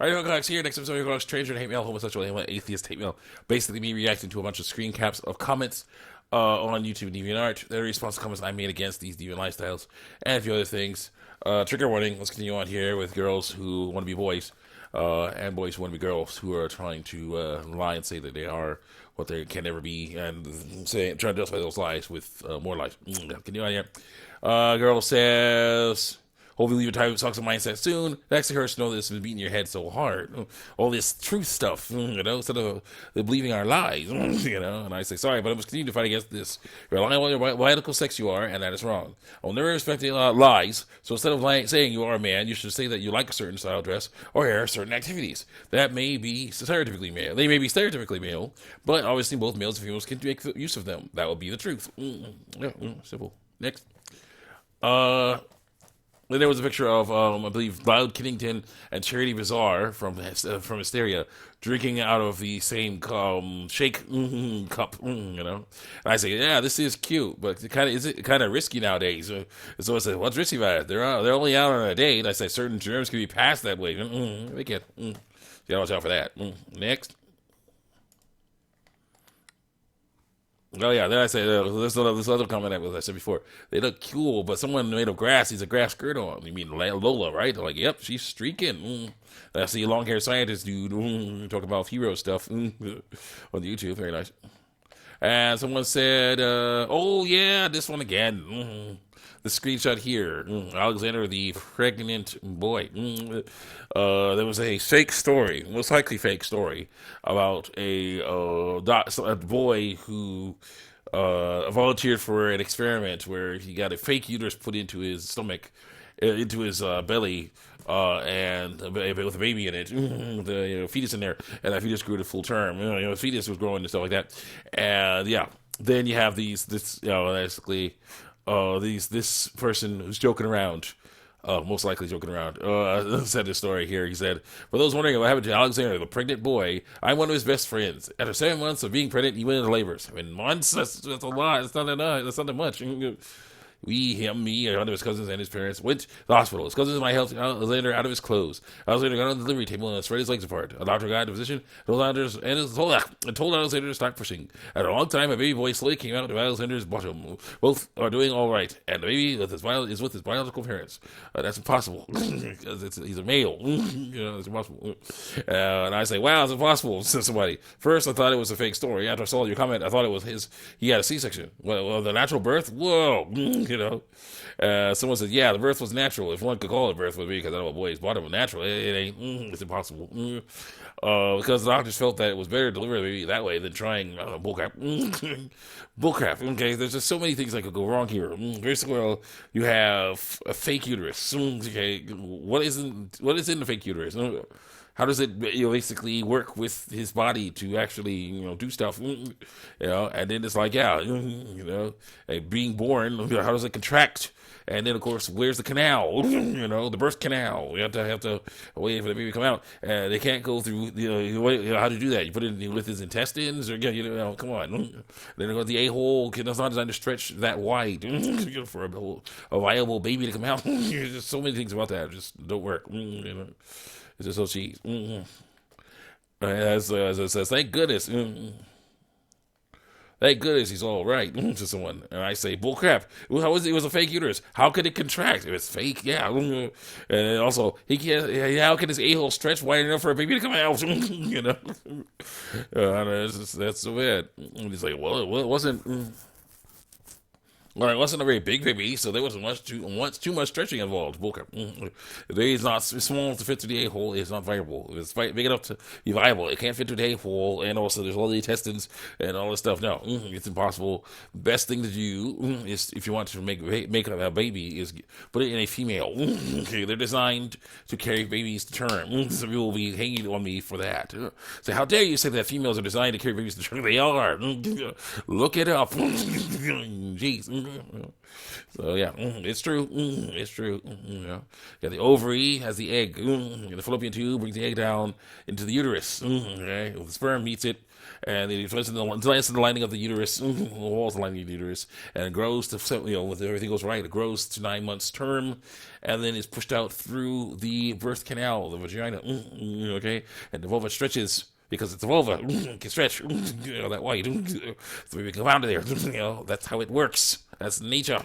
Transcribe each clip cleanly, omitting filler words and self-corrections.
Alright, Hookox here. Next episode of Hookox, transgender hate mail, homosexual hate mail, atheist hate mail. Basically, me reacting to a bunch of screen caps of comments on YouTube and DeviantArt. Their response to comments I made against these deviant lifestyles and a few other things. Trigger warning. Let's continue on here with girls who want to be boys and boys who want to be girls who are trying to lie and say that they are what they can never be and trying to justify those lies with more lies. Continue on here. Girl says, hopefully leave a type of toxic mindset soon. It actually hurts to know this has been beating your head so hard. All this truth stuff, instead of believing our lies, And I say, sorry, but I must continue to fight against this. You're lying on your biological sex you are, and that is wrong. I'll never respect lies, so instead of saying you are a man, you should say that you like a certain style dress or hair, certain activities. That may be stereotypically male. They may be stereotypically male, but obviously both males and females can make use of them. That would be the truth. Simple. Next. Then there was a picture of, I believe, Loud Kinnington and Charity Bazaar from Hysteria drinking out of the same shake cup, And I say, yeah, this is cute, but is it kind of risky nowadays? So I said, what's risky about it? They're only out on a date. I say, certain germs can be passed that way. They can't. You gotta watch out for that. Next. Oh yeah, then I say this other comment I said before. They look cool, but someone made of grass needs a grass skirt on. You mean Lola, right? They're like, yep, she's streaking. I see a long haired scientist dude talking about hero stuff on YouTube. Very nice. And someone said, oh yeah, this one again. The screenshot here, Alexander, the pregnant boy. There was a fake story, most likely fake story, about a boy who volunteered for an experiment where he got a fake uterus put into his stomach, into his belly, and with a baby in it, the fetus in there, and that fetus grew to full term. The fetus was growing and stuff like that, and yeah. Then you have basically. This person who's joking around, most likely joking around, said this story here. He said, for those wondering what happened to Alexander, the pregnant boy, I'm one of his best friends. After 7 months of being pregnant, he went into labor. 7 months? That's a lot. That's not enough. That's not that much. Me, one of his cousins and his parents went to the hospital. His cousins and I helped Alexander out of his clothes. Alexander got on the delivery table and spread his legs apart. A doctor got a physician, told Alexander to stop pushing. After a long time, a baby boy slowly came out of Alexander's bottom. Both are doing all right, and the baby is with his biological parents. That's impossible because he's a male. It's impossible. And I say, wow, it's impossible. Says somebody. First, I thought it was a fake story. After I saw your comment, I thought it was he had a C-section. Well, the natural birth? Whoa. Someone said, yeah, the birth was natural. If one could call it birth with me, because I know a boy's bottom was natural. It ain't. It's impossible. Because the doctors felt that it was better to deliver the baby that way than trying bullcrap. Bullcrap. Okay, there's just so many things that could go wrong here. First of all, you have a fake uterus. Okay, what is in the fake uterus? How does it basically work with his body to actually do stuff? And then it's like being born. How does it contract? And then of course, where's the canal? The birth canal. You have to wait for the baby to come out. They can't go through. How to do that? You put it in with his intestines, or come on. Then the a-hole. It's not designed to stretch that wide for a viable baby to come out. There's just so many things about that just don't work. It's just so cheap. As it says, thank goodness. Thank goodness he's all right to someone. And I say, bullcrap. How was it? It was a fake uterus. How could it contract? If it's fake, yeah. And also, he can't. How can his a-hole stretch wide enough for a baby to come out? That's so bad. And he's like, well, it wasn't. Well, it wasn't a very big baby, so there wasn't too much stretching involved. Bullcrap. The baby is not small enough to fit through the a-hole. It's not viable. If it's big enough to be viable, it can't fit through the a-hole, and also there's all the intestines and all this stuff. No, it's impossible. Best thing to do is, if you want to make a baby, is put it in a female. Okay, they're designed to carry babies to term. Some people will be hanging on me for that. So how dare you say that females are designed to carry babies to term? They are. Look it up. Jeez. So yeah, it's true. It's true. Yeah, the ovary has the egg. The fallopian tube brings the egg down into the uterus. Okay, the sperm meets it, and it lands in the lining of the uterus, the walls of the lining of the uterus, and it grows to, with everything goes right, it grows to 9 months term, and then it's pushed out through the birth canal, the vagina. Okay, and the vulva stretches. Because it's a vulva, it can stretch, that white, so we can come out of there, that's how it works. That's nature.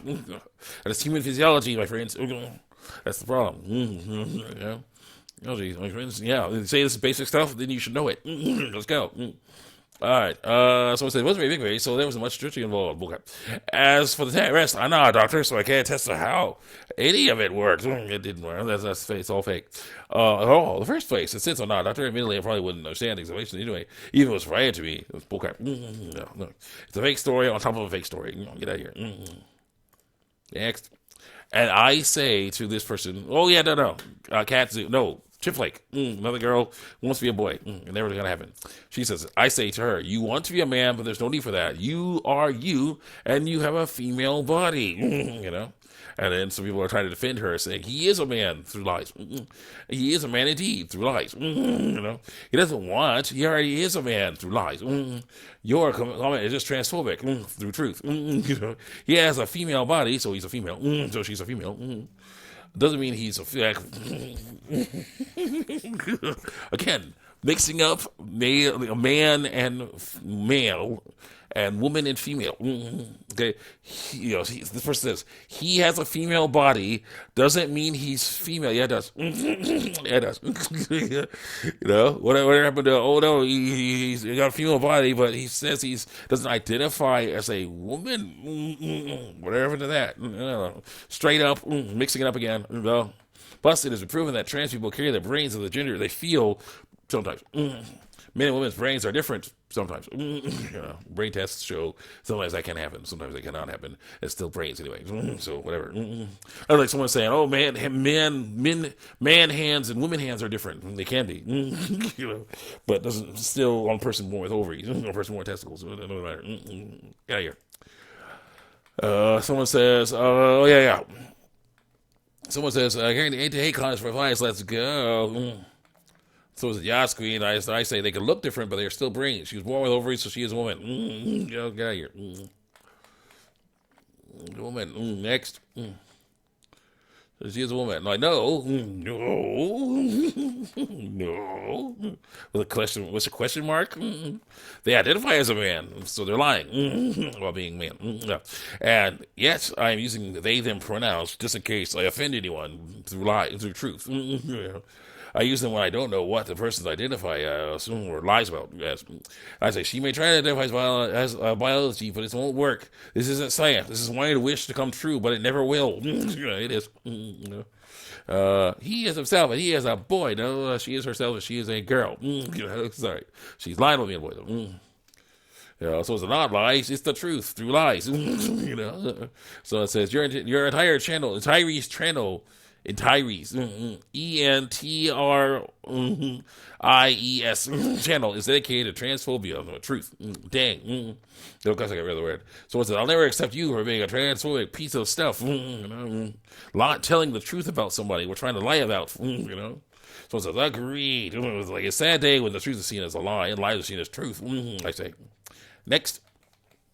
That's human physiology, my friends. That's the problem. Oh, geez, my friends. Yeah, say this is basic stuff, then you should know it. Let's go. All right. Someone said it wasn't very big, so there wasn't much stretching involved. Okay. As for the rest, I'm not a doctor, so I can't attest to how any of it worked. It didn't work. That's fake. It's all fake. The first place, since I'm not a doctor, admittedly, I probably wouldn't understand the explanation anyway. Even if it was right to me, it was bullcrap. No. It's a fake story on top of a fake story. Get out of here. Next. And I say to this person, oh, yeah, no. Cat Zoo. No. Chip Flake, another girl wants to be a boy. Never gonna happen. She says, I say to her, you want to be a man, but there's no need for that. You are you, and you have a female body. And then some people are trying to defend her, saying he is a man through lies. He is a man indeed through lies. He doesn't want. He already is a man through lies. Your comment is just transphobic through truth. He has a female body, so he's a female. So she's a female. Doesn't mean he's a again, mixing up man and male and woman and female. Okay, this person says he has a female body doesn't mean he's female. Yeah, it does. Yeah, it does. What happened to? Oh no, he's got a female body, but he says he's doesn't identify as a woman. Whatever to that. Straight up, mixing it up again. Plus, it has been proven that trans people carry the brains of the gender they feel sometimes. Men and women's brains are different sometimes. Brain tests show sometimes that can happen, sometimes that cannot happen. It's still brains anyway. So whatever. I like someone saying, "Oh man hands and women hands are different. They can be, but doesn't still one person born with ovaries, one person born with testicles. It doesn't matter. Get out of here." Someone says, "Oh yeah." Someone says, "Carrying the hate comments for advice. Let's go." So it's a Yas Queen. I say they can look different, but they're still brains. She was born with ovaries, so she is a woman. Get out of here. Woman. Next. So she is a woman. Like, no. With a question, what's a question mark? They identify as a man, so they're lying while being man. And yes, I'm using they, them pronouns just in case I offend anyone through truth. I use them when I don't know what the person's identify as or lies about. Yes. I say, she may try to identify as biology, but it won't work. This isn't science. This is wanting to wish to come true, but it never will. It is. He is himself, and he is a boy. No, she is herself, and she is a girl. Sorry. She's lying about being a boy, though. So it's not lies, it's the truth through lies. So it says, your entire channel, Tyrese channel, in Tyrese, ENTRIES channel is dedicated to transphobia. No, truth. Dang. No, because I got rid of the word. So it says, I'll never accept you for being a transphobic piece of stuff. Not telling the truth about somebody we're trying to lie about. So it says, agreed. It's like a sad day when the truth is seen as a lie and lies are seen as truth. I say. Next.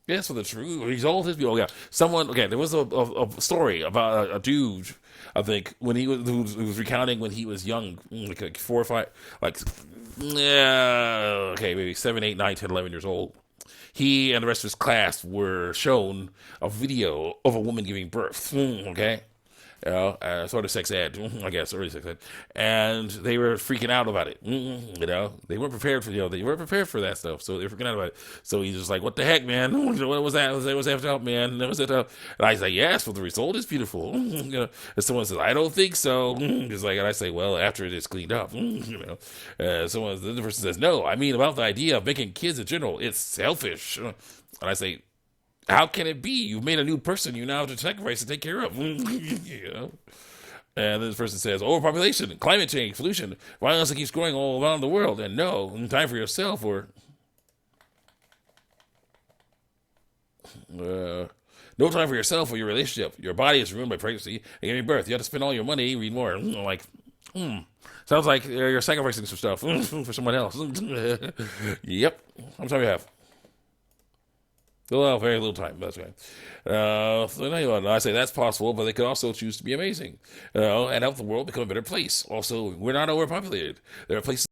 Yes, for the true result is there was a story about a dude, I think, when he was recounting when he was young, like 4 or 5, maybe 7, 8, 9, 10, 11 years old. He and the rest of his class were shown a video of a woman giving birth. Okay. Sort of sex ed, I guess, early sex ed, and they were freaking out about it. They weren't prepared for that stuff, so they were freaking out about it. So he's just like, "What the heck, man? What was that? What's that up, man? What's that up?" And I say, "Yes, well, the result is beautiful." And someone says, "I don't think so." It's like, and I say, "Well, after it is cleaned up." The other person says, "No, I mean about the idea of making kids in general. It's selfish." And I say, how can it be? You've made a new person you now have to sacrifice to take care of. And this person says, overpopulation, climate change, pollution, violence that keeps growing all around the world. And no, time for yourself. Or No time for yourself or your relationship. Your body is ruined by pregnancy and giving birth. You have to spend all your money. Read more. Like, sounds like you're sacrificing some stuff for someone else. Yep. How much time you have? Well, very little time. That's right. So I say that's possible, but they could also choose to be amazing, and help the world become a better place. Also, we're not overpopulated. There are places